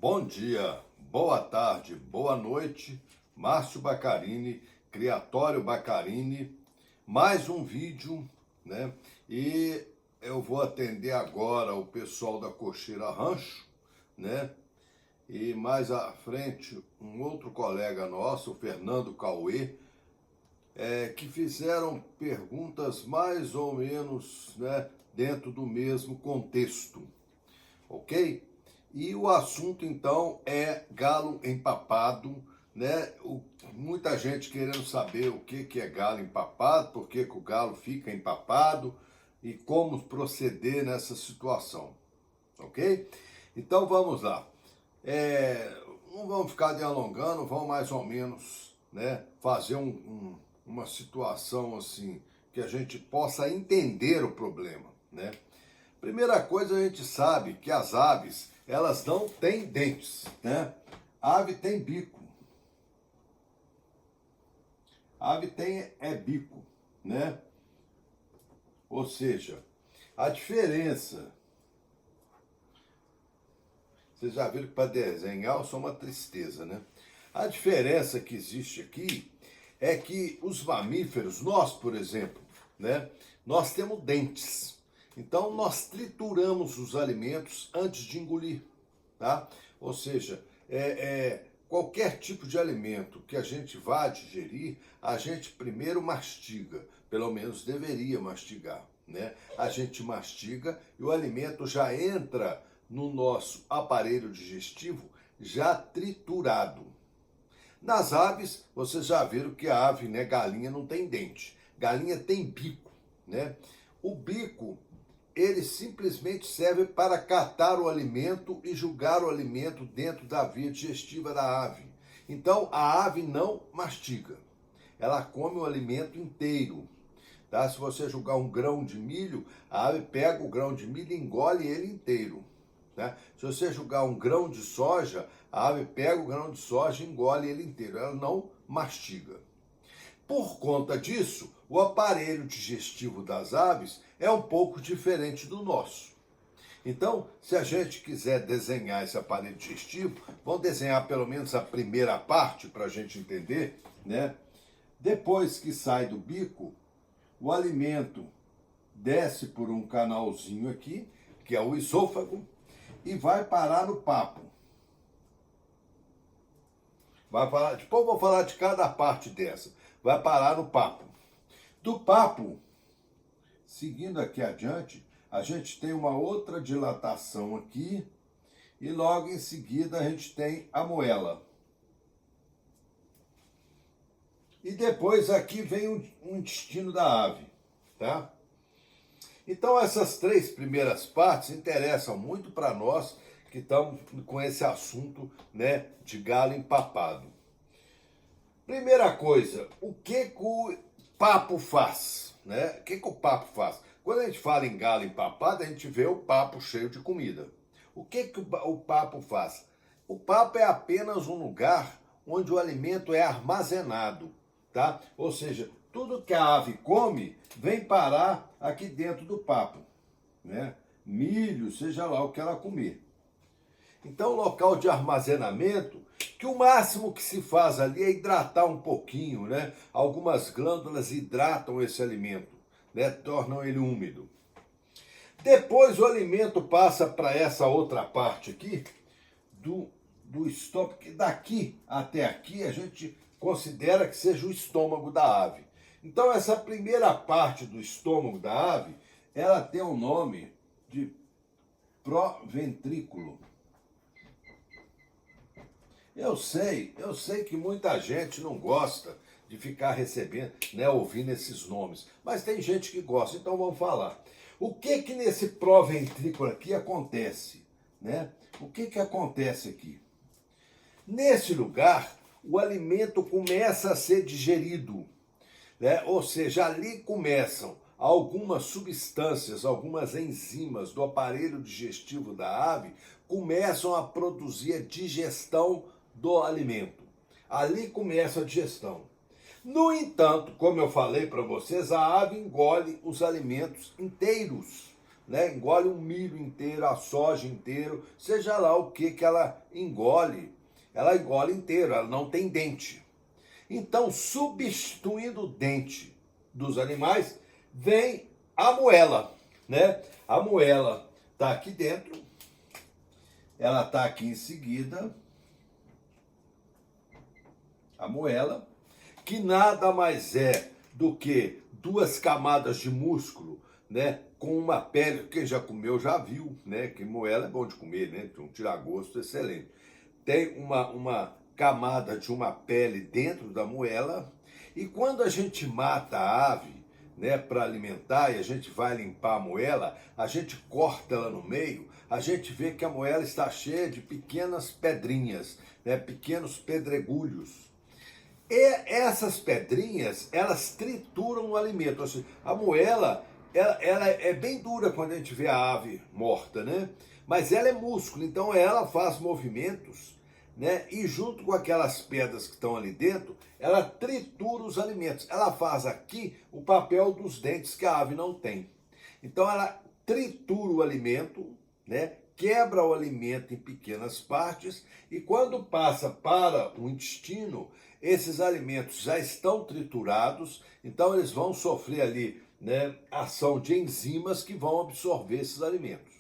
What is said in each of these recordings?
Bom dia, boa tarde, boa noite, Márcio Baccarini, Criatório Baccarini, mais um vídeo, né? E eu vou atender agora o pessoal da Cocheira Rancho, né? E mais à frente, um outro colega nosso, o Fernando Cauê, que fizeram perguntas mais ou menos, né, dentro do mesmo contexto, ok? E o assunto, então, é galo empapado, né? Muita gente querendo saber o que é galo empapado, por que o galo fica empapado e como proceder nessa situação, ok? Então, vamos lá. Não vamos ficar alongando, vamos mais ou menos, né, fazer uma situação assim, que a gente possa entender o problema, né? Primeira coisa, a gente sabe que as aves, elas não têm dentes, né? A ave tem bico. A ave tem bico, né? Ou seja, a diferença... Vocês já viram que para desenhar eu sou uma tristeza, né? A diferença que existe aqui é que os mamíferos, nós, por exemplo, né? Nós temos dentes. Então, nós trituramos os alimentos antes de engolir, tá? Ou seja, qualquer tipo de alimento que a gente vá digerir, a gente primeiro mastiga, pelo menos deveria mastigar, né? A gente mastiga e o alimento já entra no nosso aparelho digestivo já triturado. Nas aves, vocês já viram que a ave, né, galinha não tem dente, galinha tem bico, né? O bico, ele simplesmente serve para catar o alimento e jogar o alimento dentro da via digestiva da ave. Então, a ave não mastiga. Ela come o alimento inteiro. Tá? Se você jogar um grão de milho, a ave pega o grão de milho e engole ele inteiro. Tá? Se você jogar um grão de soja, a ave pega o grão de soja e engole ele inteiro. Ela não mastiga. Por conta disso, o aparelho digestivo das aves é um pouco diferente do nosso. Então, se a gente quiser desenhar esse aparelho digestivo, vamos desenhar pelo menos a primeira parte para a gente entender, né? Depois que sai do bico, o alimento desce por um canalzinho aqui, que é o esôfago, e vai parar no papo. Depois eu vou falar de cada parte dessa. Vai parar no papo. Do papo, seguindo aqui adiante, a gente tem uma outra dilatação aqui e logo em seguida a gente tem a moela. E depois aqui vem o intestino da ave, tá? Então essas três primeiras partes interessam muito para nós que estamos com esse assunto, né, de galo empapado. Primeira coisa, o que o papo faz? Né? O que o papo faz? Quando a gente fala em galo empapado, a gente vê o papo cheio de comida. O que o papo faz? O papo é apenas um lugar onde o alimento é armazenado, tá? Ou seja, tudo que a ave come vem parar aqui dentro do papo, né? Milho, seja lá o que ela comer. Então, local de armazenamento, que o máximo que se faz ali é hidratar um pouquinho, né? Algumas glândulas hidratam esse alimento, né? Tornam ele úmido. Depois o alimento passa para essa outra parte aqui, do estômago, que daqui até aqui a gente considera que seja o estômago da ave. Então essa primeira parte do estômago da ave, ela tem o nome de proventrículo. Eu sei que muita gente não gosta de ficar recebendo, né, ouvindo esses nomes, mas tem gente que gosta, então vamos falar. O que nesse proventrículo aqui acontece, né? O que acontece aqui? Nesse lugar, o alimento começa a ser digerido, né? Ou seja, ali começam algumas substâncias, algumas enzimas do aparelho digestivo da ave começam a produzir a digestão do alimento. Ali começa a digestão. No entanto, como eu falei para vocês, a ave engole os alimentos inteiros. né? Engole um milho inteiro, a soja inteiro, seja lá o que ela engole inteiro, ela não tem dente. Então, substituindo o dente dos animais, vem a moela, né? A moela está aqui dentro, ela está aqui em seguida, a moela, que nada mais é do que duas camadas de músculo, né, com uma pele. Quem já comeu já viu, né, que moela é bom de comer, né, tem um tira-gosto excelente. Tem uma camada de uma pele dentro da moela, e quando a gente mata a ave, né, para alimentar, e a gente vai limpar a moela, a gente corta ela no meio, a gente vê que a moela está cheia de pequenas pedrinhas, né, pequenos pedregulhos. E essas pedrinhas, elas trituram o alimento. Assim, a moela, ela é bem dura quando a gente vê a ave morta, né? Mas ela é músculo, então ela faz movimentos, né? E junto com aquelas pedras que estão ali dentro, ela tritura os alimentos. Ela faz aqui o papel dos dentes que a ave não tem. Então ela tritura o alimento, né? Quebra o alimento em pequenas partes, e quando passa para o intestino, esses alimentos já estão triturados, então eles vão sofrer ali, né, ação de enzimas que vão absorver esses alimentos.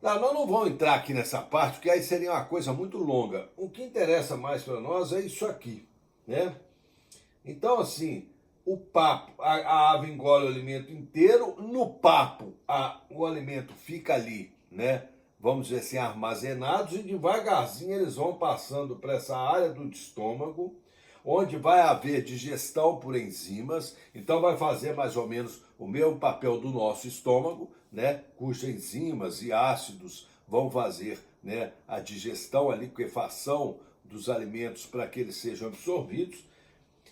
Nós não vamos entrar aqui nessa parte, porque aí seria uma coisa muito longa. O que interessa mais para nós é isso aqui, né? Então, assim, o papo, a ave engole o alimento inteiro, no papo o alimento fica ali, né? Vamos dizer assim, armazenados, e devagarzinho eles vão passando para essa área do estômago, onde vai haver digestão por enzimas, então vai fazer mais ou menos o mesmo papel do nosso estômago, né? Cujas enzimas e ácidos vão fazer, né, a digestão, a liquefação dos alimentos para que eles sejam absorvidos.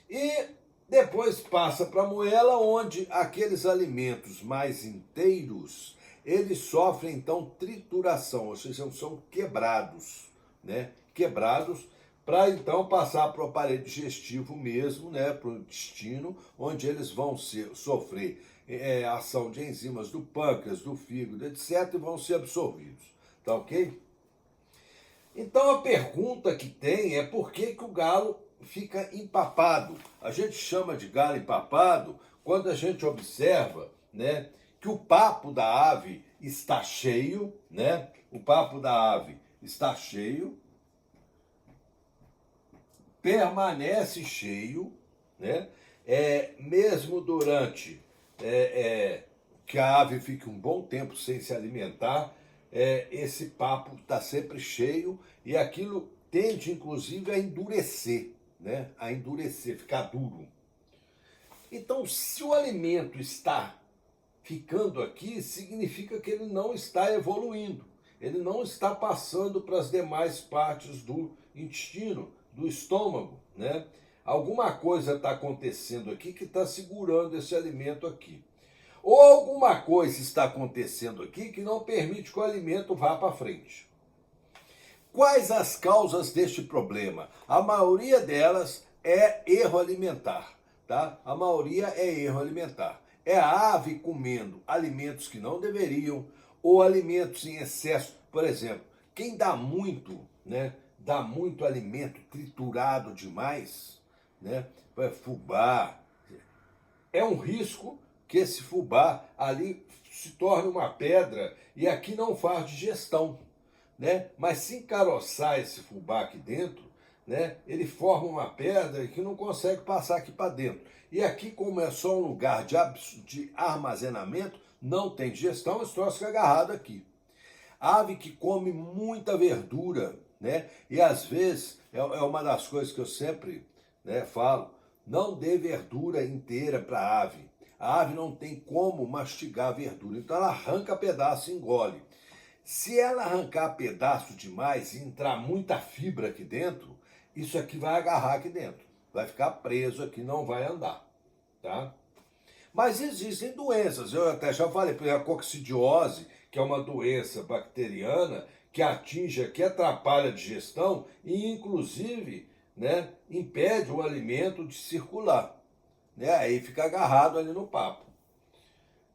E depois passa para a moela, onde aqueles alimentos mais inteiros, eles sofrem então trituração, ou seja, são quebrados, né? Quebrados para então passar para o aparelho digestivo mesmo, né? Para o intestino, onde eles vão sofrer ação de enzimas do pâncreas, do fígado, etc., e vão ser absorvidos. Tá ok? Então a pergunta que tem é por que o galo fica empapado. A gente chama de galo empapado quando a gente observa, né, que o papo da ave está cheio, né? O papo da ave está cheio, permanece cheio, né? Mesmo durante que a ave fique um bom tempo sem se alimentar, esse papo está sempre cheio, e aquilo tende inclusive a endurecer, né? A endurecer, ficar duro. Então, se o alimento está ficando aqui, significa que ele não está evoluindo, ele não está passando para as demais partes do intestino, do estômago, né? Alguma coisa está acontecendo aqui que está segurando esse alimento aqui. Ou alguma coisa está acontecendo aqui que não permite que o alimento vá para frente. Quais as causas deste problema? A maioria delas é erro alimentar, tá? A maioria é erro alimentar. É a ave comendo alimentos que não deveriam, ou alimentos em excesso. Por exemplo, quem dá muito, né? Dá muito alimento triturado demais, né? Fubá. É um risco que esse fubá ali se torne uma pedra e aqui não faz digestão, né? Mas se encaroçar esse fubá aqui dentro, né, ele forma uma pedra que não consegue passar aqui para dentro. E aqui, como é só um lugar de armazenamento, não tem digestão, esse troço fica agarrado aqui. Ave que come muita verdura, né? E às vezes, é uma das coisas que eu sempre, né, falo, não dê verdura inteira para a ave. A ave não tem como mastigar a verdura, então ela arranca pedaço e engole. Se ela arrancar pedaço demais e entrar muita fibra aqui dentro, isso aqui vai agarrar aqui dentro, vai ficar preso aqui, não vai andar, tá? Mas existem doenças, eu até já falei, por exemplo, a coccidiose, que é uma doença bacteriana que atinge, que atrapalha a digestão e inclusive, né, impede o alimento de circular, né? Aí fica agarrado ali no papo.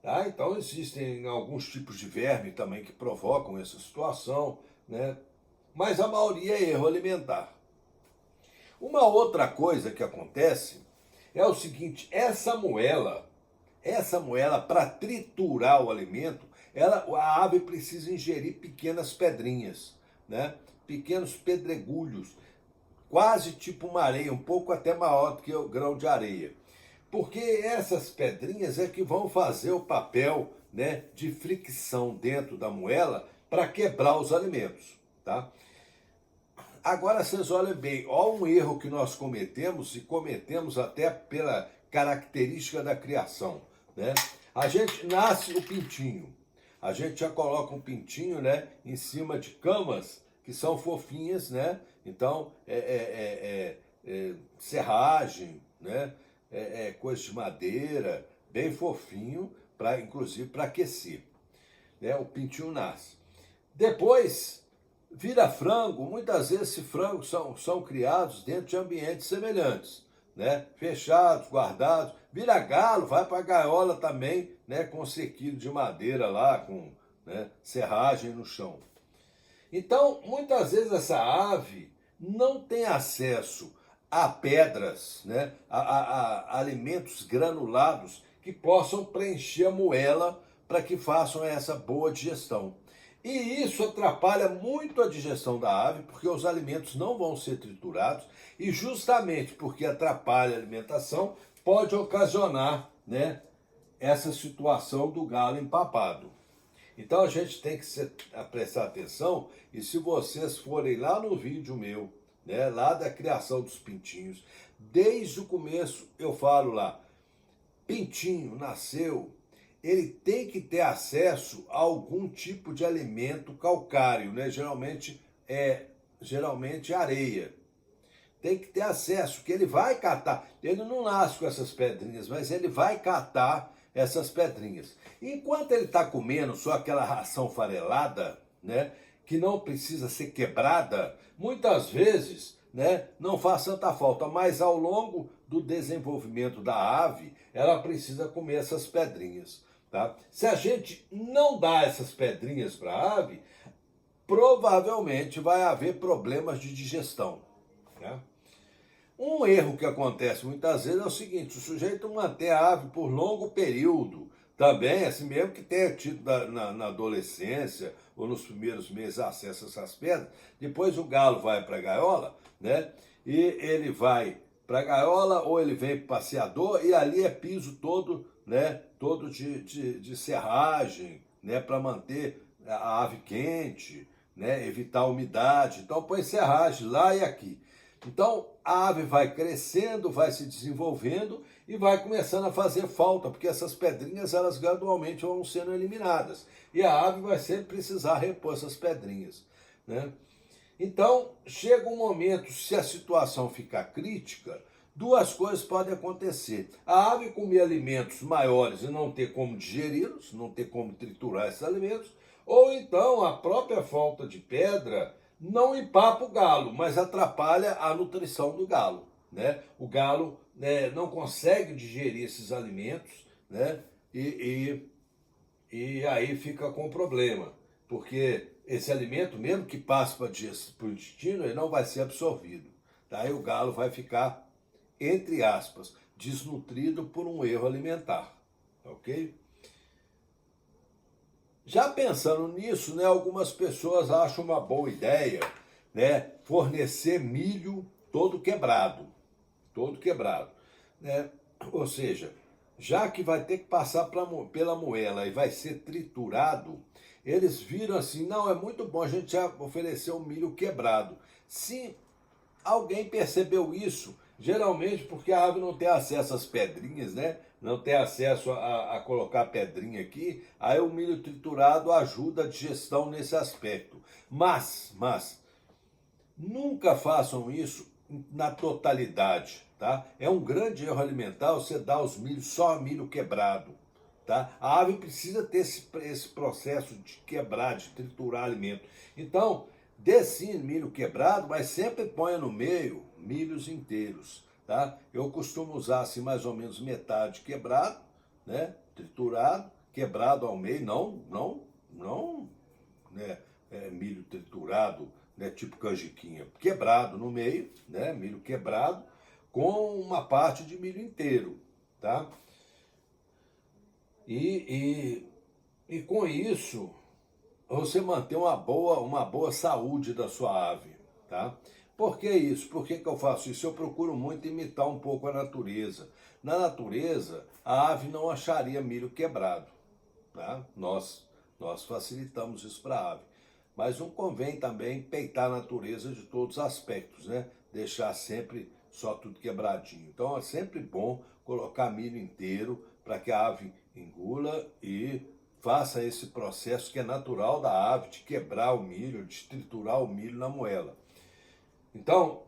Tá? Então existem alguns tipos de verme também que provocam essa situação, né? Mas a maioria é erro alimentar. Uma outra coisa que acontece é o seguinte: essa moela para triturar o alimento, a ave precisa ingerir pequenas pedrinhas, né? Pequenos pedregulhos, quase tipo uma areia, um pouco até maior do que o grão de areia. Porque essas pedrinhas é que vão fazer o papel, né, de fricção dentro da moela para quebrar os alimentos, tá? Agora vocês olhem bem, olha um erro que nós cometemos, e cometemos até pela característica da criação, né? A gente nasce o pintinho, a gente já coloca um pintinho, né, em cima de camas que são fofinhas, né? Então, serragem, né? Coisa de madeira, bem fofinho, inclusive para aquecer, né? O pintinho nasce. Depois vira frango, muitas vezes esses frangos são criados dentro de ambientes semelhantes, né? Fechados, guardados. Vira galo, vai para a gaiola também, né? Com sequilho de madeira lá, com, né, serragem no chão. Então, muitas vezes essa ave não tem acesso a pedras, né? A alimentos granulados que possam preencher a moela para que façam essa boa digestão. E isso atrapalha muito a digestão da ave, porque os alimentos não vão ser triturados, e justamente porque atrapalha a alimentação, pode ocasionar, né, essa situação do galo empapado. Então a gente tem que prestar atenção, e se vocês forem lá no vídeo meu, né, lá da criação dos pintinhos, desde o começo eu falo lá, pintinho nasceu, ele tem que ter acesso a algum tipo de alimento calcário, né? Geralmente areia. Tem que ter acesso, que ele vai catar. Ele não nasce com essas pedrinhas, mas ele vai catar essas pedrinhas. Enquanto ele está comendo só aquela ração farelada, né, que não precisa ser quebrada, muitas vezes, né, não faz tanta falta, mas ao longo do desenvolvimento da ave, ela precisa comer essas pedrinhas. Tá? Se a gente não dá essas pedrinhas para a ave, provavelmente vai haver problemas de digestão. Né? Um erro que acontece muitas vezes é o seguinte: o sujeito mantém a ave por longo período, também, assim mesmo que tenha tido na adolescência ou nos primeiros meses acesso a essas pedras, depois o galo vai para a gaiola, né? E ele vai para a gaiola ou ele vem para o passeador e ali é piso todo, né? Todo de serragem, né? Para manter a ave quente, né? Evitar a umidade. Então põe serragem lá e aqui. Então a ave vai crescendo, vai se desenvolvendo e vai começando a fazer falta, porque essas pedrinhas elas gradualmente vão sendo eliminadas. E a ave vai sempre precisar repor essas pedrinhas, né? Então, chega um momento, se a situação ficar crítica, duas coisas podem acontecer. A ave comer alimentos maiores e não ter como digeri-los, não ter como triturar esses alimentos, ou então a própria falta de pedra não empapa o galo, mas atrapalha a nutrição do galo, né? O galo, né, não consegue digerir esses alimentos, né? E aí fica com problema, porque esse alimento, mesmo que passe para o intestino, ele não vai ser absorvido. Daí o galo vai ficar, entre aspas, desnutrido por um erro alimentar, ok? Já pensando nisso, né, algumas pessoas acham uma boa ideia, né, fornecer milho todo quebrado, né? Ou seja, já que vai ter que passar pela moela e vai ser triturado, eles viram assim: não, é muito bom a gente já oferecer um milho quebrado. Se alguém percebeu isso, geralmente porque a ave não tem acesso às pedrinhas, né? Não tem acesso a colocar pedrinha aqui, aí o milho triturado ajuda a digestão nesse aspecto. Mas, nunca façam isso na totalidade, tá? É um grande erro alimentar você dar os milhos só milho quebrado, tá? A ave precisa ter esse processo de quebrar, de triturar alimento. Então, dê sim milho quebrado, mas sempre ponha no meio milhos inteiros, tá? Eu costumo usar assim mais ou menos metade quebrado, né? Triturado, quebrado ao meio, não, né, milho triturado, né, tipo canjiquinha, quebrado no meio, né, milho quebrado, com uma parte de milho inteiro, tá? E com isso, você mantém uma boa saúde da sua ave, tá? Por que isso? Por que eu faço isso? Eu procuro muito imitar um pouco a natureza. Na natureza, a ave não acharia milho quebrado, tá? Nós facilitamos isso para a ave. Mas não convém também peitar a natureza de todos os aspectos, né? Deixar sempre só tudo quebradinho. Então é sempre bom colocar milho inteiro para que a ave engula e faça esse processo que é natural da ave de quebrar o milho, de triturar o milho na moela. Então,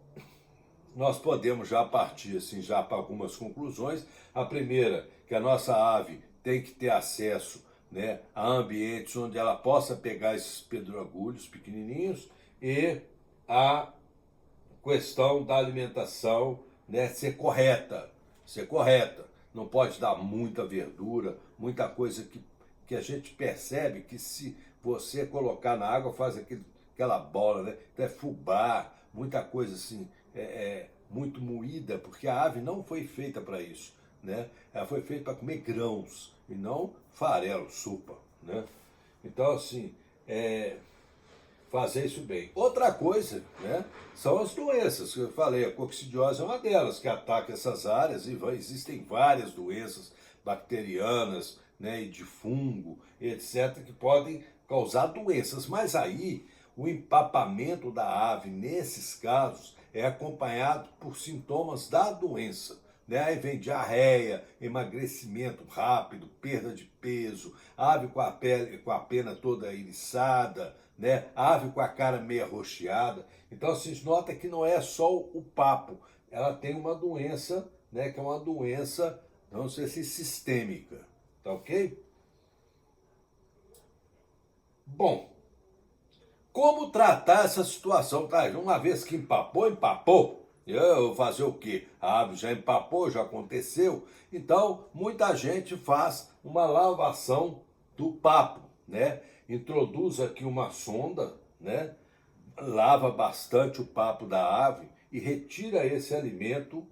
nós podemos já partir assim já para algumas conclusões. A primeira, que a nossa ave tem que ter acesso, né, a ambientes onde ela possa pegar esses pedregulhos pequenininhos, e a questão da alimentação, né, ser correta. Não pode dar muita verdura, muita coisa que a gente percebe que se você colocar na água faz aquela bola, né? Até fubá, muita coisa assim, muito moída, porque a ave não foi feita para isso, né? Ela foi feita para comer grãos e não farelo, sopa, né? Então, assim, fazer isso bem. Outra coisa, né, são as doenças que eu falei. A coccidiose é uma delas que ataca essas áreas, e existem várias doenças bacterianas, né, e de fungo, etc., que podem causar doenças. Mas aí o empapamento da ave, nesses casos, é acompanhado por sintomas da doença. Né? Aí vem diarreia, emagrecimento rápido, perda de peso, ave com a pele, com a pena toda eriçada, né? Ave com a cara meio arroxeada. Então vocês notam que não é só o papo, ela tem uma doença, né, que é uma doença, não sei se sistêmica, tá ok? Bom, como tratar essa situação? Tá? Uma vez que empapou, empapou. Eu vou fazer o quê? A ave já empapou, já aconteceu. Então, muita gente faz uma lavação do papo, né? Introduz aqui uma sonda, né? Lava bastante o papo da ave e retira esse alimento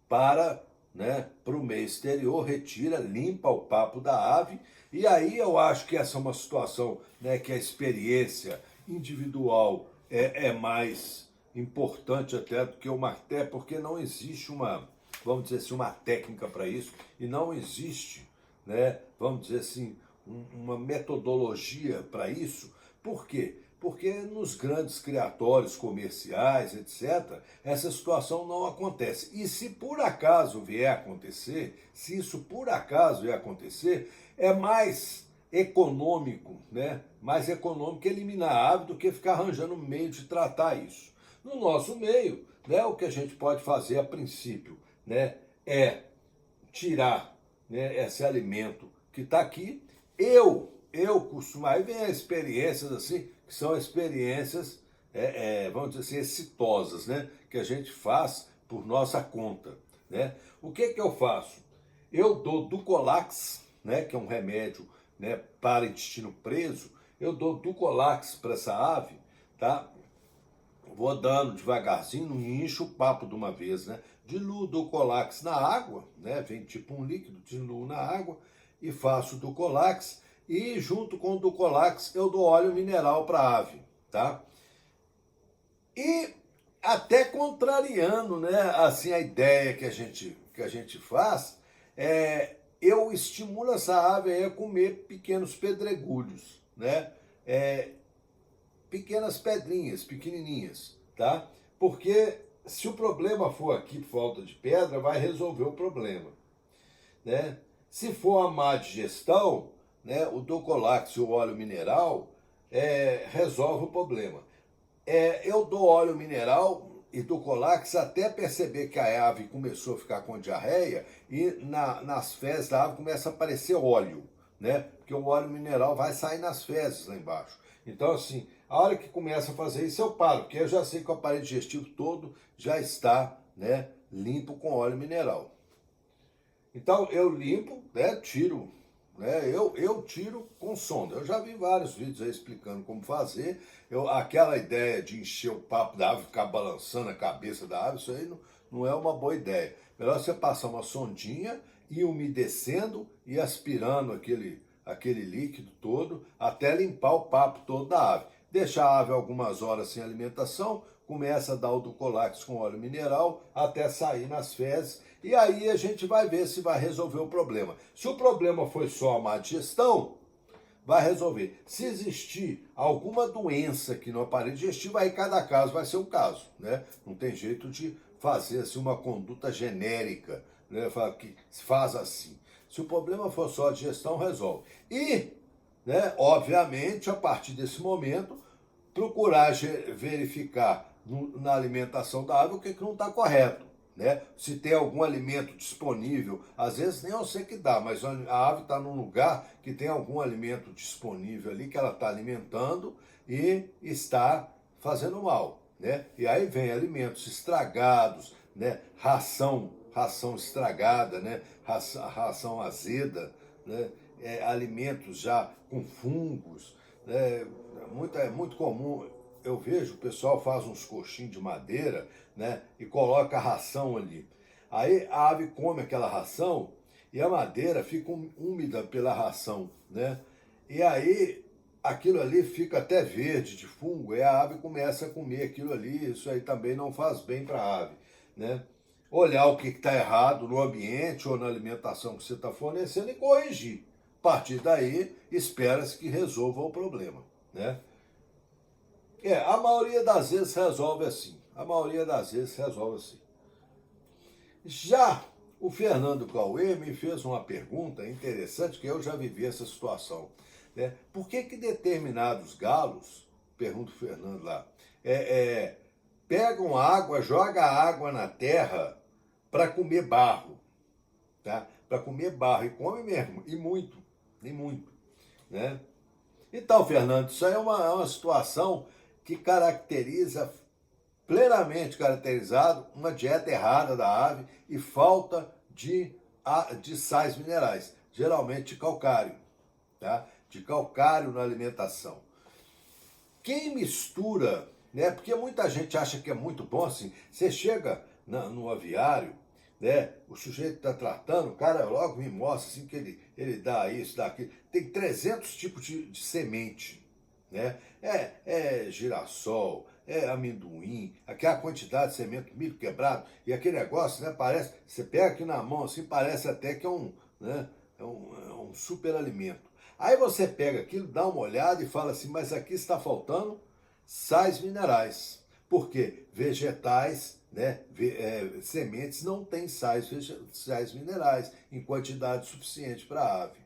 para, né, para o meio exterior, retira, limpa o papo da ave. E aí eu acho que essa é uma situação, né, que a experiência individual é mais importante até do que o martelo, porque não existe uma, vamos dizer assim, uma técnica para isso, e não existe, né, vamos dizer assim, uma metodologia para isso. Por quê? Porque nos grandes criatórios comerciais, etc., essa situação não acontece. E se por acaso vier a acontecer, se isso por acaso vier a acontecer, é mais econômico, né? Mais econômico eliminar a ave do que ficar arranjando um meio de tratar isso. No nosso meio, né, o que a gente pode fazer a princípio, né, é tirar, né, esse alimento que está aqui. Eu costumo, aí vem as experiências assim, que são experiências, vamos dizer assim, exitosas, né, que a gente faz por nossa conta, né. O que eu faço? Eu dou Dulcolax, né, que é um remédio, né, para intestino preso. Eu dou Dulcolax para essa ave, tá? Vou dando devagarzinho, não encho o papo de uma vez, né? Diluo o Dulcolax na água, né? Vem tipo um líquido, diluo na água e faço o Dulcolax. E junto com o Dulcolax eu dou óleo mineral para a ave, tá? E até contrariando, né, assim, a ideia que a gente faz, eu estimulo essa ave a comer pequenos pedregulhos, né? Pequenas pedrinhas, pequenininhas, tá? Porque se o problema for aqui por falta de pedra, vai resolver o problema, né? Se for a má digestão, né, o Dulcolax e o óleo mineral resolve o problema. Eu dou óleo mineral e Dulcolax até perceber que a ave começou a ficar com diarreia e nas fezes da ave começa a aparecer óleo, né? Porque o óleo mineral vai sair nas fezes lá embaixo. Então, assim, a hora que começa a fazer isso, eu paro, porque eu já sei que o aparelho digestivo todo já está, né, limpo com óleo mineral. Então, eu limpo, né, tiro né? Eu tiro com sonda. Eu já vi vários vídeos aí explicando como fazer. Aquela ideia de encher o papo da ave, ficar balançando a cabeça da ave, isso aí não é uma boa ideia. Melhor você passar uma sondinha e umedecendo e aspirando aquele líquido todo até limpar o papo todo da ave. Deixa a ave algumas horas sem alimentação, começa a dar o Dulcolax com óleo mineral até sair nas fezes, e aí a gente vai ver se vai resolver o problema. Se o problema foi só a má digestão, vai resolver. Se existir alguma doença aqui no aparelho digestivo, aí cada caso vai ser um caso, né? Não tem jeito de fazer assim, uma conduta genérica, né? Que se faz assim. Se o problema for só a digestão, resolve. E, né, obviamente, a partir desse momento, procurar verificar na alimentação da ave o que não está correto. Né? Se tem algum alimento disponível, às vezes nem eu sei que dá, mas a ave está num lugar que tem algum alimento disponível ali que ela está alimentando e está fazendo mal. Né? E aí vem alimentos estragados, né? Ração estragada, né? Ração azeda, né? Alimentos já com fungos. Né? É muito comum, eu vejo o pessoal faz uns coxinhos de madeira, né, e coloca a ração ali. Aí a ave come aquela ração e a madeira fica úmida pela ração, né? E aí aquilo ali fica até verde de fungo e a ave começa a comer aquilo ali. Isso aí também não faz bem para a ave, né? Olhar o que está errado no ambiente ou na alimentação que você está fornecendo e corrigir. A partir daí, espera-se que resolva o problema, né? A maioria das vezes resolve assim. A maioria das vezes resolve assim. Já o Fernando Cauê me fez uma pergunta interessante, que eu já vivi essa situação. Né? Por que determinados galos, pergunta o Fernando lá, pegam água, jogam água na terra para comer barro? Tá? Para comer barro, e come mesmo, e muito, né? Então, Fernando, isso aí é uma situação que caracteriza, plenamente caracterizado, uma dieta errada da ave e falta de sais minerais, geralmente de calcário, tá? De calcário na alimentação. Quem mistura, né? Porque muita gente acha que é muito bom assim, você chega no aviário, né? O sujeito está tratando, o cara logo me mostra assim que ele dá isso, dá aquilo. Tem 300 tipos de semente, né? Girassol, amendoim, aquela quantidade de semente, milho quebrado, e aquele negócio, né? Parece, você pega aqui na mão assim, parece até que né? É um super alimento. Aí você pega aquilo, dá uma olhada e fala assim, mas aqui está faltando sais minerais. Por quê? Vegetais, né, sementes não têm sais minerais em quantidade suficiente para a ave.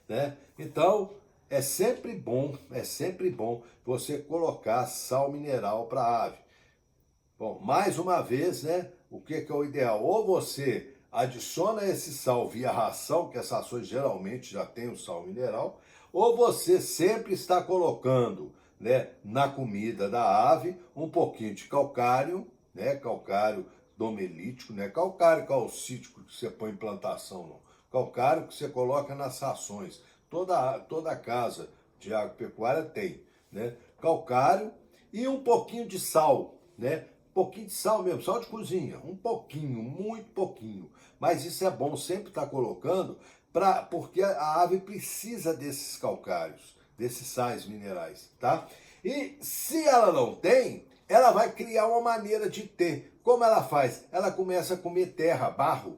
Né? Então, é sempre bom você colocar sal mineral para a ave. Bom, mais uma vez, né, o que é o ideal? Ou você adiciona esse sal via ração, que as rações geralmente já têm o sal mineral, ou você sempre está colocando, né, na comida da ave um pouquinho de calcário, né, calcário domelítico, né, calcário calcítico que você põe em plantação, não. Calcário que você coloca nas rações. Toda casa de agropecuária tem, né, calcário e um pouquinho de sal, né, pouquinho de sal mesmo, sal de cozinha, um pouquinho, muito pouquinho. Mas isso é bom sempre estar colocando, porque a ave precisa desses calcários, desses sais minerais, tá? E se ela não tem, ela vai criar uma maneira de ter. Como ela faz? Ela começa a comer terra, barro,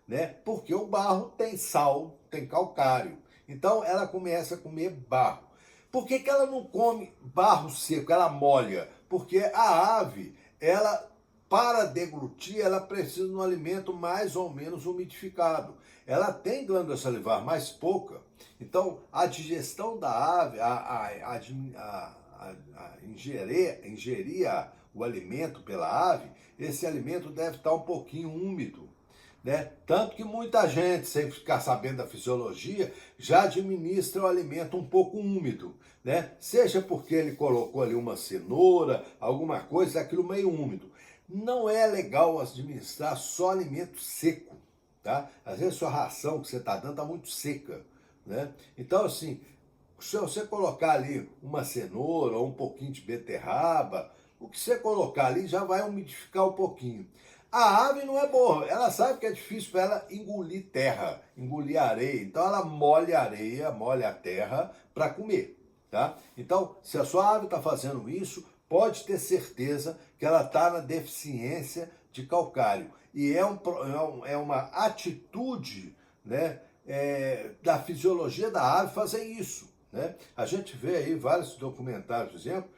né? Porque o barro tem sal, tem calcário. Então ela começa a comer barro. Por que ela não come barro seco? Ela molha. Porque a ave, ela, para deglutir, ela precisa de um alimento mais ou menos umidificado. Ela tem glândula salivar, mas pouca. Então, a digestão da ave, ingerir o alimento pela ave, esse alimento deve estar um pouquinho úmido. Né? Tanto que muita gente, sem ficar sabendo da fisiologia, já administra o alimento um pouco úmido, né? Seja porque ele colocou ali uma cenoura, alguma coisa, aquilo meio úmido. Não é legal administrar só alimento seco, tá? Às vezes sua ração que você está dando está muito seca, né? Então, assim, se você colocar ali uma cenoura ou um pouquinho de beterraba, o que você colocar ali já vai umidificar um pouquinho. A ave não é boa, ela sabe que é difícil para ela engolir terra, engolir areia, então ela molha a areia, molha a terra para comer, tá? Então, se a sua ave está fazendo isso, pode ter certeza que ela está na deficiência de calcário. E é uma atitude, né, da fisiologia da ave fazer isso, né? A gente vê aí vários documentários, por exemplo,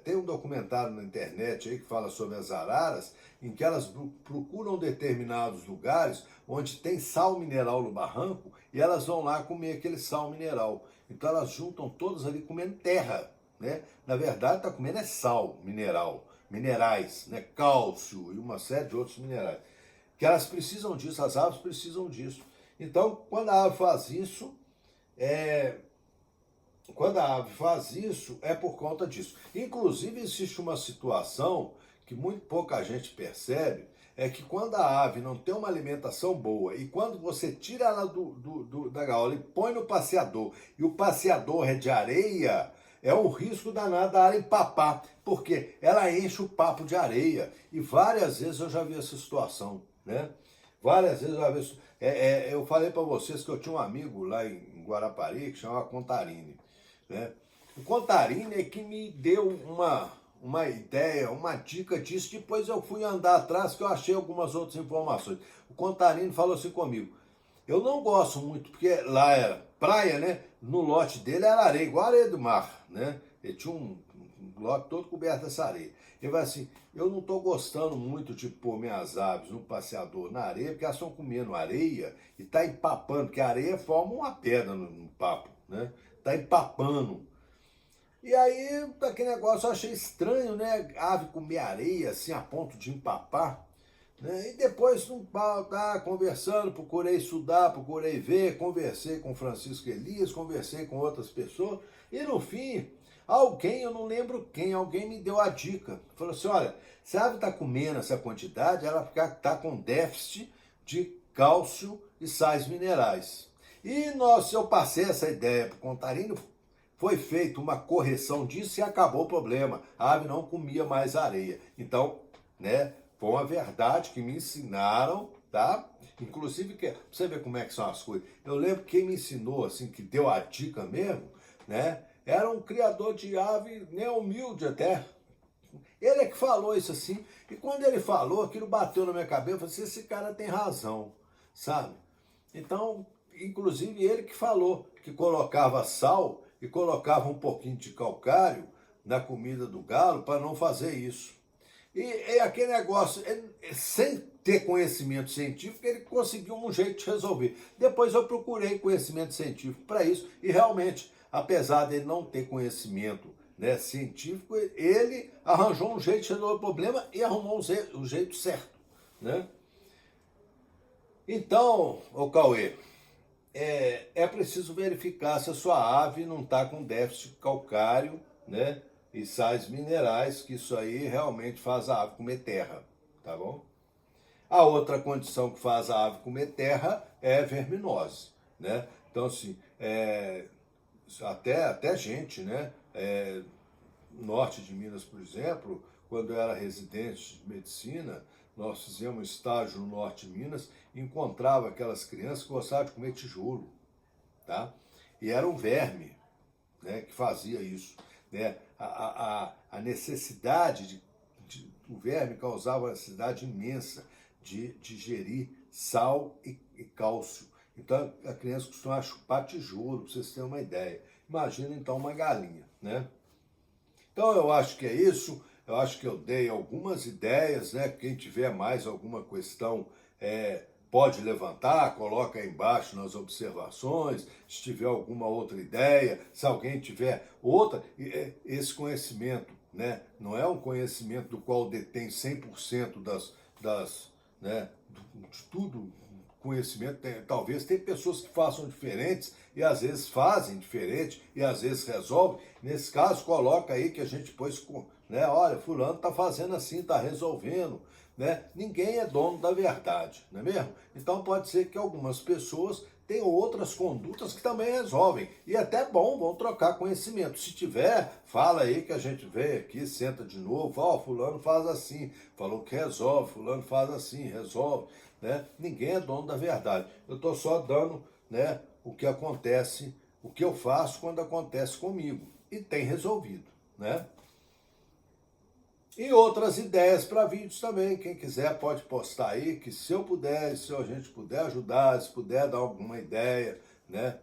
tem um documentário na internet aí que fala sobre as araras, em que elas procuram determinados lugares onde tem sal mineral no barranco e elas vão lá comer aquele sal mineral. Então elas juntam todas ali comendo terra, né? Na verdade está comendo sal mineral, minerais, né? Cálcio e uma série de outros minerais. Que elas precisam disso, as aves precisam disso. Então, quando a ave faz isso, é, é por conta disso. Inclusive, existe uma situação que muito pouca gente percebe, é que quando a ave não tem uma alimentação boa e quando você tira ela da gaiola e põe no passeador, e o passeador é de areia, é um risco danado da área empapar, porque ela enche o papo de areia. E várias vezes eu já vi essa situação, né? Várias vezes eu já vi isso. Eu falei para vocês que eu tinha um amigo lá em Guarapari que chamava Contarini, né? O Contarini é que me deu uma ideia, uma dica disso. Depois eu fui andar atrás que eu achei algumas outras informações. O Contarini falou assim comigo: eu não gosto muito, porque lá era praia, né? No lote dele era areia, igual areia do mar, né? Ele tinha um lote todo coberto dessa areia. Ele vai assim: eu não estou gostando muito de pôr minhas aves no passeador na areia, porque elas estão comendo areia e está empapando, porque a areia forma uma pedra no papo, né? Está empapando. E aí, aquele negócio eu achei estranho, né? Ave comer areia assim a ponto de empapar. Né? E depois, conversando, procurei estudar, procurei ver, conversei com Francisco Elias, conversei com outras pessoas, e no fim, alguém, eu não lembro quem, alguém me deu a dica. Falou assim: olha, se a ave está comendo essa quantidade, ela está com déficit de cálcio e sais minerais. E eu passei essa ideia para o Contarino, foi feita uma correção disso e acabou o problema. A ave não comia mais areia. Então, né, foi uma verdade que me ensinaram, tá? Inclusive, pra você ver como é que são as coisas. Eu lembro que quem me ensinou, assim, que deu a dica mesmo, né? Era um criador de ave, né, humilde até. Ele é que falou isso assim. E quando ele falou, aquilo bateu na minha cabeça. Eu falei assim: esse cara tem razão, sabe? Então, inclusive ele que falou que colocava sal e colocava um pouquinho de calcário na comida do galo para não fazer isso. E aquele negócio, sem ter conhecimento científico, ele conseguiu um jeito de resolver. Depois eu procurei conhecimento científico para isso e realmente, apesar dele não ter conhecimento, né, científico, ele arranjou um jeito de resolver o problema e arrumou o jeito certo, né? Então, ô Cauê, é preciso verificar se a sua ave não está com déficit calcário, né? E sais minerais, que isso aí realmente faz a ave comer terra, tá bom? A outra condição que faz a ave comer terra é verminose, né? Então, assim, até gente, né? Norte de Minas, por exemplo, quando eu era residente de medicina, nós fizemos um estágio no norte de Minas, encontrava aquelas crianças que gostavam de comer tijolo, tá? E era um verme, né, que fazia isso, né? A necessidade o verme causava uma necessidade imensa de digerir sal e cálcio. Então a criança costumava chupar tijolo, para vocês terem uma ideia. Imagina então uma galinha, né? Então eu acho que é isso. Eu acho que eu dei algumas ideias, né? Quem tiver mais alguma questão pode levantar, coloca aí embaixo nas observações, se tiver alguma outra ideia, se alguém tiver outra, esse conhecimento, né? Não é um conhecimento do qual detém 100% né, de tudo, conhecimento, talvez tem pessoas que façam diferentes e às vezes fazem diferente e às vezes resolvem. Nesse caso, coloca aí que a gente depois né? Olha, fulano está fazendo assim, está resolvendo, né? Ninguém é dono da verdade, não é mesmo? Então pode ser que algumas pessoas tenham outras condutas que também resolvem. E até é bom, vão trocar conhecimento. Se tiver, fala aí que a gente vem aqui, senta de novo, ó, fulano faz assim, falou que resolve, fulano faz assim, resolve, né? Ninguém é dono da verdade. Eu estou só dando, né, o que acontece, o que eu faço quando acontece comigo. E tem resolvido, né? E outras ideias para vídeos também. Quem quiser pode postar aí, que se eu puder, se a gente puder ajudar, se puder dar alguma ideia, né,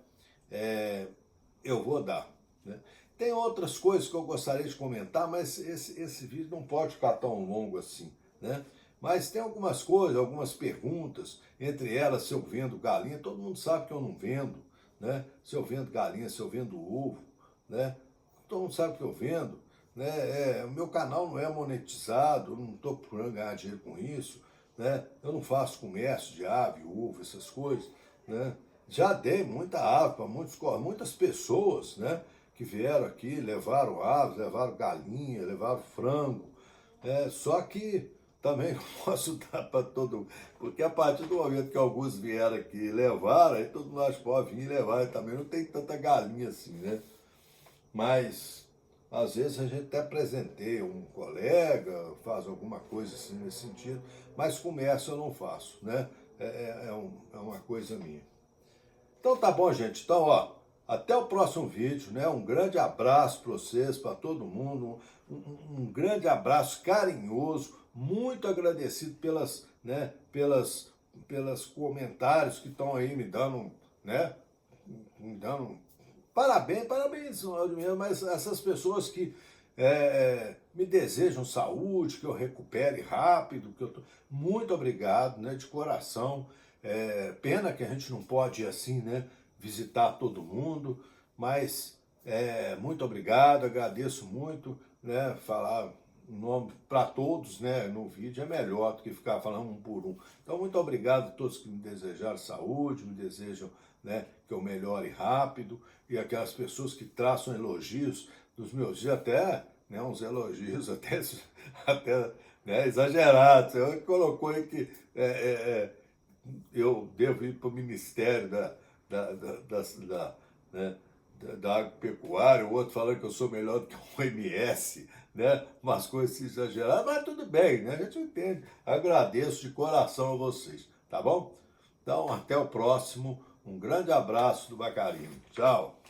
eu vou dar. Né? Tem outras coisas que eu gostaria de comentar, mas esse vídeo não pode ficar tão longo assim. Né? Mas tem algumas coisas, algumas perguntas, entre elas, se eu vendo galinha, todo mundo sabe que eu não vendo. Né? Se eu vendo galinha, se eu vendo ovo, né? Todo mundo sabe que eu vendo. Né? O meu canal não é monetizado, eu não estou procurando ganhar dinheiro com isso, né? Eu não faço comércio de ave, ovo, essas coisas, né? Já dei muita ave para muitas pessoas, né? Que vieram aqui, levaram aves, levaram galinha, levaram frango, só que também não posso dar para todo mundo, porque a partir do momento que alguns vieram aqui e levaram, aí todo mundo acha que pode vir e levar, e também não tem tanta galinha assim, né? Mas às vezes a gente até presenteia um colega, faz alguma coisa assim nesse sentido, mas comércio eu não faço, né? É uma coisa minha. Então tá bom, gente. Então, ó, até o próximo vídeo, né? Um grande abraço para vocês, para todo mundo. Um grande abraço carinhoso, muito agradecido pelas comentários que estão aí me dando, né? Me dando parabéns, mas essas pessoas que me desejam saúde, que eu recupere rápido, muito obrigado, né, de coração. Pena que a gente não pode ir assim, né, visitar todo mundo, mas muito obrigado, agradeço muito, né, falar o nome para todos, né, no vídeo é melhor do que ficar falando um por um. Então, muito obrigado a todos que me desejaram saúde, me desejam, né, que eu melhore rápido, e aquelas pessoas que traçam elogios dos meus dias, até, né, uns elogios até né, exagerados. Você colocou aí que eu devo ir para o Ministério né, da Agropecuária, o outro falando que eu sou melhor do que o OMS, né? Umas coisas assim exageradas, mas tudo bem, né? A gente entende. Agradeço de coração a vocês, tá bom? Então, até o próximo. Um grande abraço do Bacarino. Tchau.